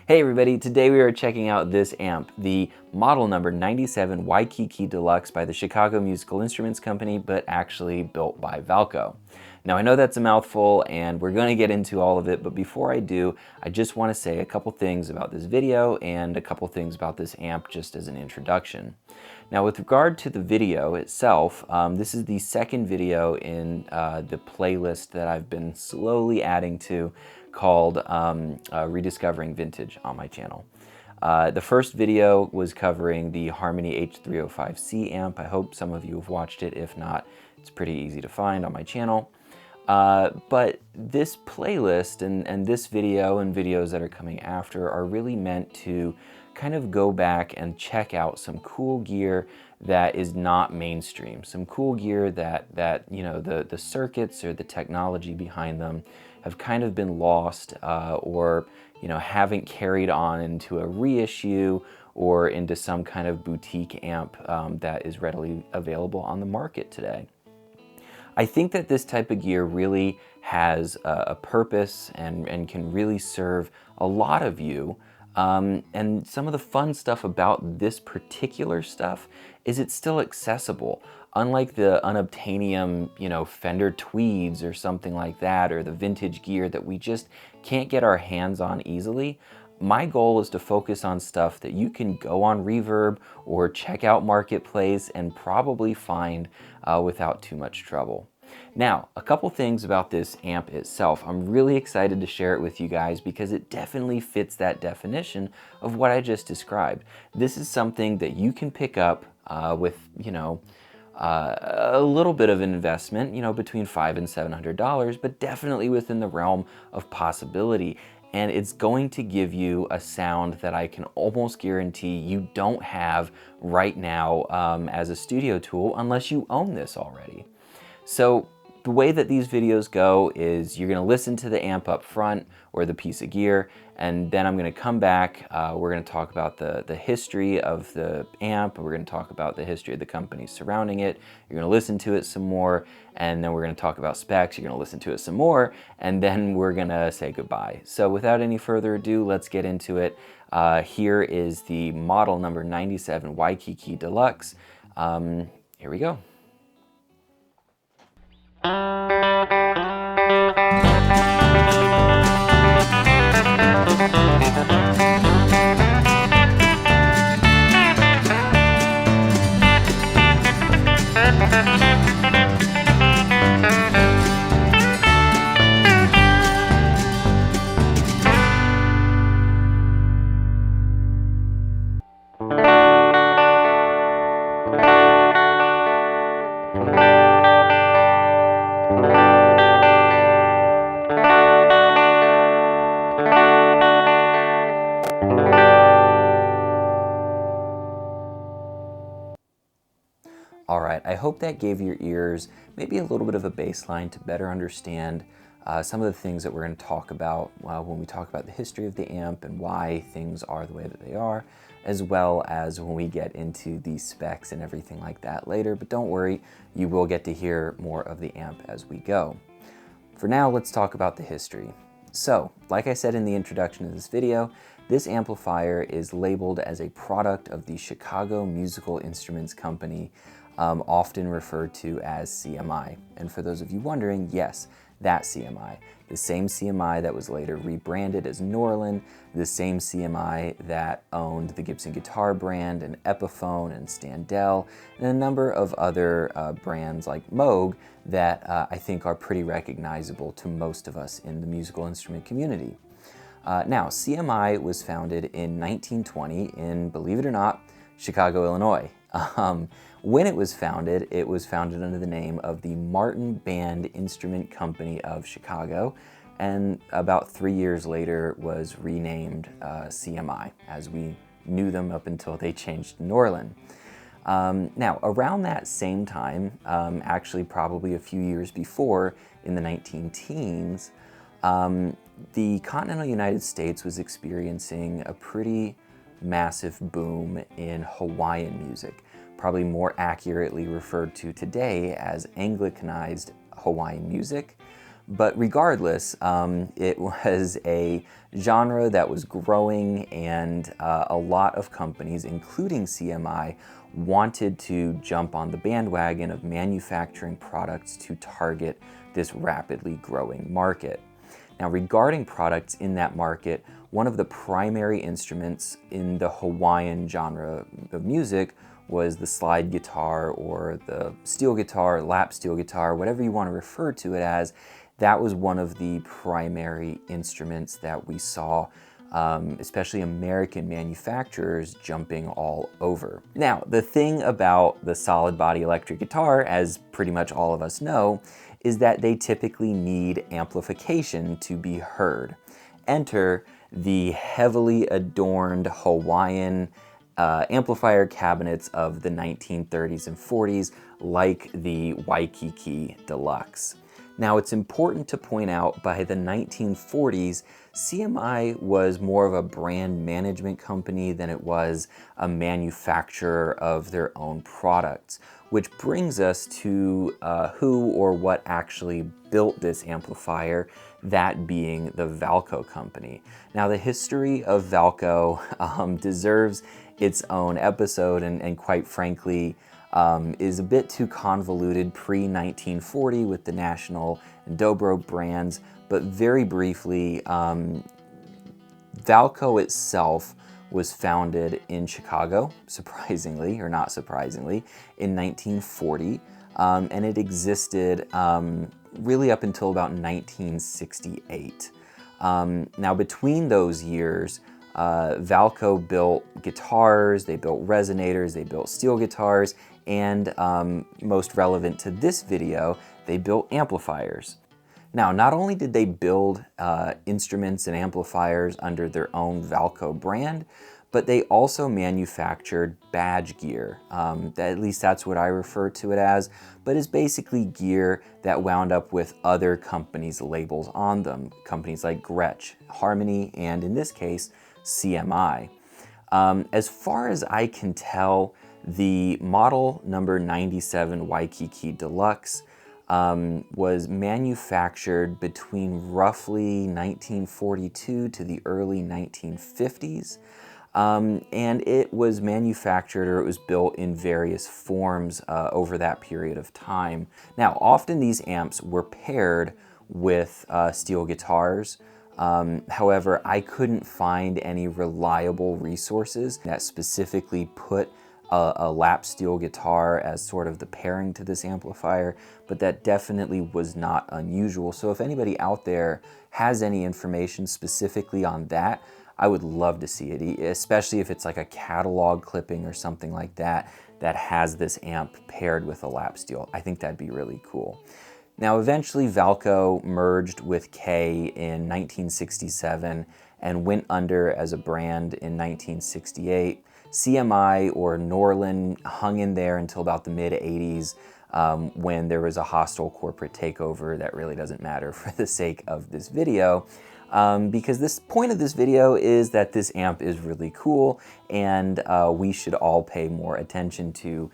Hey everybody, today we are checking out this amp, the model number 97 Waikiki Deluxe by the Chicago Musical Instruments Company, but actually built by Valco. Now I know that's a mouthful and we're going to get into all of it, but before I do, I just want to say a couple things about this video and a couple things about this amp just as an introduction. Now with regard to the video itself, this is the second video in the playlist that I've been slowly adding to called Rediscovering Vintage on my channel. The first video was covering the Harmony H305C amp. I hope some of you have watched it. If not, it's pretty easy to find on my channel. But this playlist and this video and videos that are coming after are really meant to kind of go back and check out some cool gear that is not mainstream. Some cool gear that you know, the circuits or the technology behind them have kind of been lost or you know, haven't carried on into a reissue or into some kind of boutique amp that is readily available on the market today. I think that this type of gear really has a purpose and can really serve a lot of you. And some of the fun stuff about this particular stuff is it's still accessible. Unlike the unobtainium, you know, Fender Tweeds or something like that, or the vintage gear that we just can't get our hands on easily, my goal is to focus on stuff that you can go on Reverb or check out Marketplace and probably find without too much trouble. Now, a couple things about this amp itself. I'm really excited to share it with you guys because it definitely fits that definition of what I just described. This is something that you can pick up with, you know, a little bit of an investment, you know, between $500 and $700, but definitely within the realm of possibility. And it's going to give you a sound that I can almost guarantee you don't have right now as a studio tool unless you own this already. So the way that these videos go is you're going to listen to the amp up front or the piece of gear, and then I'm going to come back. We're going to talk about the history of the amp. We're going to talk about the history of the companies surrounding it. You're going to listen to it some more, and then we're going to talk about specs. You're going to listen to it some more, and then we're going to say goodbye. So without any further ado, let's get into it. Here is the model number 97 Waikiki Deluxe. Here we go. All right, I hope that gave your ears maybe a little bit of a baseline to better understand some of the things that we're going to talk about when we talk about the history of the amp and why things are the way that they are, as well as when we get into the specs and everything like that later. But don't worry, you will get to hear more of the amp as we go. For now, let's talk about the history. So, like I said in the introduction to this video, this amplifier is labeled as a product of the Chicago Musical Instruments Company, often referred to as CMI. And for those of you wondering, yes, that CMI. The same CMI that was later rebranded as Norlin, the same CMI that owned the Gibson guitar brand and Epiphone and Standell, and a number of other brands like Moog that I think are pretty recognizable to most of us in the musical instrument community. Now, CMI was founded in 1920 in, believe it or not, Chicago, Illinois. When it was founded under the name of the Martin Band Instrument Company of Chicago, and about 3 years later was renamed CMI, as we knew them up until they changed to Norlin. Now, around that same time, actually probably a few years before, in the 19-teens, the continental United States was experiencing a pretty massive boom in Hawaiian music, probably more accurately referred to today as Anglicanized Hawaiian music. But regardless, it was a genre that was growing, and a lot of companies, including CMI, wanted to jump on the bandwagon of manufacturing products to target this rapidly growing market. Now, regarding products in that market, one of the primary instruments in the Hawaiian genre of music was the slide guitar, or the steel guitar, lap steel guitar, whatever you want to refer to it as. That was one of the primary instruments that we saw, especially American manufacturers, jumping all over. Now, the thing about the solid body electric guitar, as pretty much all of us know, is that they typically need amplification to be heard. Enter the heavily adorned Hawaiian amplifier cabinets of the 1930s and 40s, like the Waikiki Deluxe. Now, it's important to point out, by the 1940s, CMI was more of a brand management company than it was a manufacturer of their own products, which brings us to who or what actually built this amplifier, that being the Valco company. Now, the history of Valco deserves its own episode, and quite frankly, is a bit too convoluted pre-1940 with the National and Dobro brands, but very briefly, Valco itself was founded in Chicago, surprisingly, or not surprisingly, in 1940, and it existed really up until about 1968. Now, between those years, Valco built guitars, they built resonators, they built steel guitars, and most relevant to this video, they built amplifiers. Now, not only did they build instruments and amplifiers under their own Valco brand, but they also manufactured badge gear. At least that's what I refer to it as, but it's basically gear that wound up with other companies' labels on them. Companies like Gretsch, Harmony, and in this case, CMI. As far as I can tell, the model number 97 Waikiki Deluxe was manufactured between roughly 1942 to the early 1950s. And it was manufactured, or it was built in various forms over that period of time. Now, often these amps were paired with steel guitars. However, I couldn't find any reliable resources that specifically put a lap steel guitar as sort of the pairing to this amplifier, but that definitely was not unusual. So if anybody out there has any information specifically on that, I would love to see it, especially if it's like a catalog clipping or something like that that has this amp paired with a lap steel. I think that'd be really cool. Now, eventually Valco merged with K in 1967 and went under as a brand in 1968. CMI, or Norlin, hung in there until about the mid-80s when there was a hostile corporate takeover. That really doesn't matter for the sake of this video, because this point of this video is that this amp is really cool, and we should all pay more attention to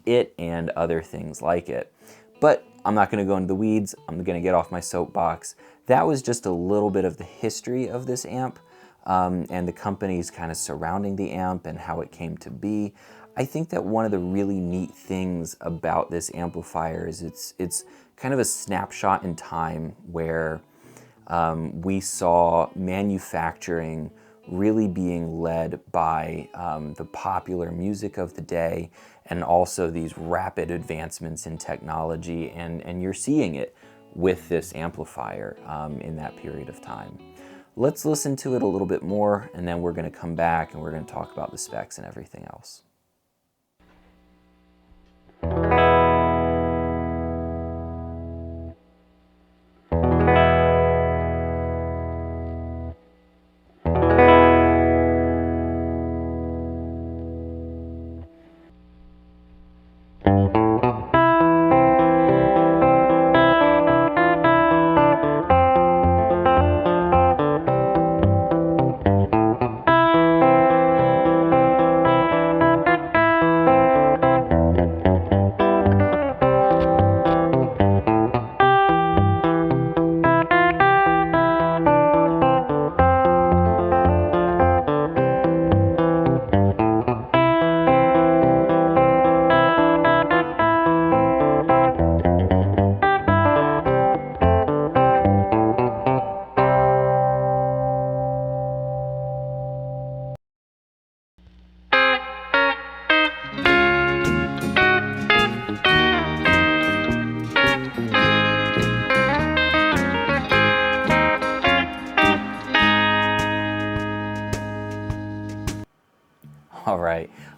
it and other things like it. But I'm not going to go into the weeds. I'm going to get off my soapbox. That was just a little bit of the history of this amp and the companies kind of surrounding the amp and how it came to be. I think that one of the really neat things about this amplifier is it's kind of a snapshot in time where we saw manufacturing really being led by the popular music of the day, and also these rapid advancements in technology, and you're seeing it with this amplifier in that period of time. Let's listen to it a little bit more, and then we're going to come back and we're going to talk about the specs and everything else.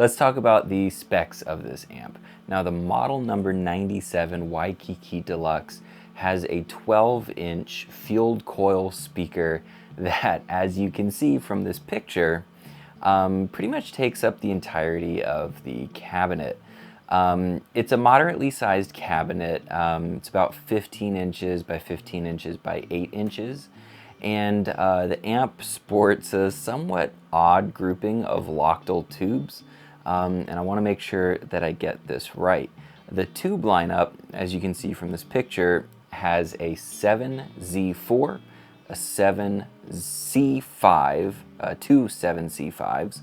let's talk about the specs of this amp. Now, the model number 97 Waikiki Deluxe has a 12-inch field coil speaker that, as you can see from this picture, pretty much takes up the entirety of the cabinet. It's a moderately sized cabinet. It's about 15 inches by 15 inches by 8 inches. And the amp sports a somewhat odd grouping of Lochtel tubes. And I want to make sure that I get this right. The tube lineup, as you can see from this picture, has a 7Z4, a 7C5, two 7C5s,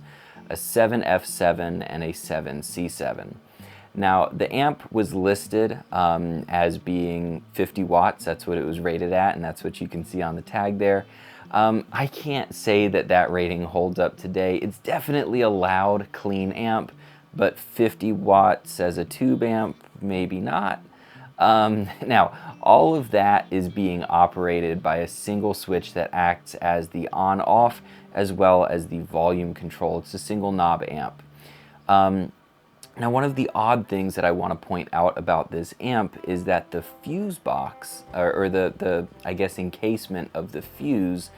a 7F7, and a 7C7. Now, the amp was listed as being 50 watts. That's what it was rated at, and that's what you can see on the tag there. I can't say that that rating holds up today. It's definitely a loud, clean amp, but 50 watts as a tube amp, maybe not. Now, all of that is being operated by a single switch that acts as the on-off as well as the volume control. It's a single knob amp. Now, one of the odd things that I want to point out about this amp is that the fuse box, or the I guess, encasement of the fuse,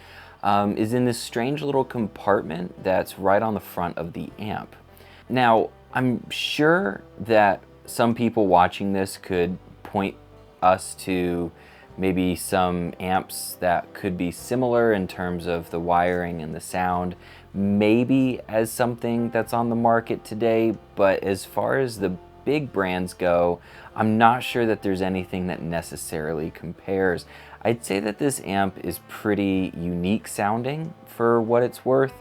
is in this strange little compartment that's right on the front of the amp. Now, I'm sure that some people watching this could point us to maybe some amps that could be similar in terms of the wiring and the sound, maybe as something that's on the market today, but as far as the big brands go, I'm not sure that there's anything that necessarily compares. I'd say that this amp is pretty unique sounding for what it's worth,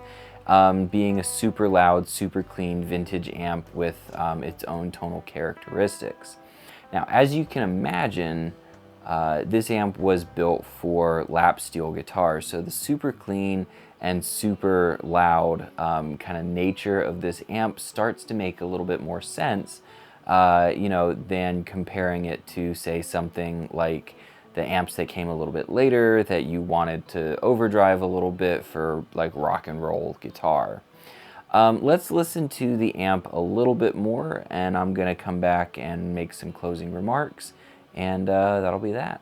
being a super loud, super clean vintage amp with its own tonal characteristics. Now, as you can imagine, this amp was built for lap steel guitars, so the super clean and super loud kind of nature of this amp starts to make a little bit more sense, than comparing it to, say, something like the amps that came a little bit later that you wanted to overdrive a little bit for like rock and roll guitar. Let's listen to the amp a little bit more, and I'm gonna come back and make some closing remarks, and that'll be that.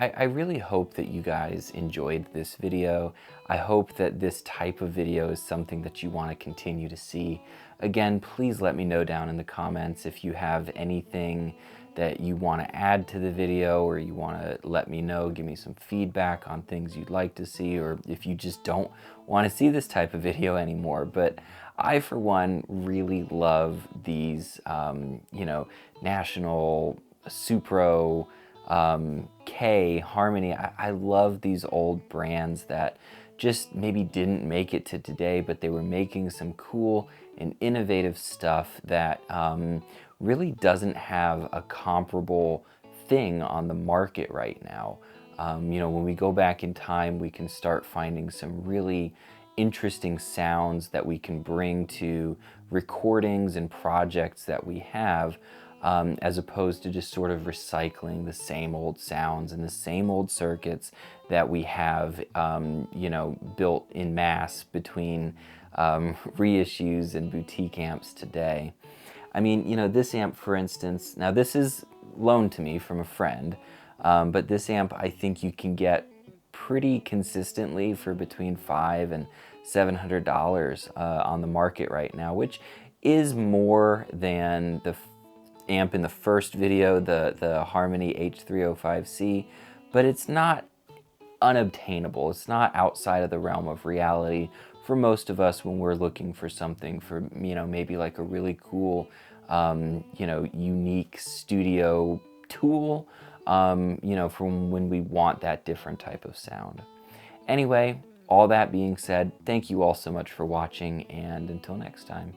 I really hope that you guys enjoyed this video. I hope that this type of video is something that you want to continue to see. Again, please let me know down in the comments if you have anything that you want to add to the video, or you want to let me know, give me some feedback on things you'd like to see, or if you just don't want to see this type of video anymore. But I, for one, really love these, National, Supro, K, Harmony. I love these old brands that just maybe didn't make it to today, but they were making some cool and innovative stuff that really doesn't have a comparable thing on the market right now. You know, when we go back in time, we can start finding some really interesting sounds that we can bring to recordings and projects that we have, as opposed to just sort of recycling the same old sounds and the same old circuits that we have, you know, built in mass between reissues and boutique amps today. I mean, you know, this amp, for instance, now this is loaned to me from a friend, but this amp I think you can get pretty consistently for between $500 and $700 on the market right now, which is more than the amp in the first video, the Harmony H305C, but it's not unobtainable. It's not outside of the realm of reality for most of us when we're looking for something for, you know, maybe like a really cool, you know, unique studio tool, you know, from when we want that different type of sound. Anyway, all that being said, thank you all so much for watching, and until next time.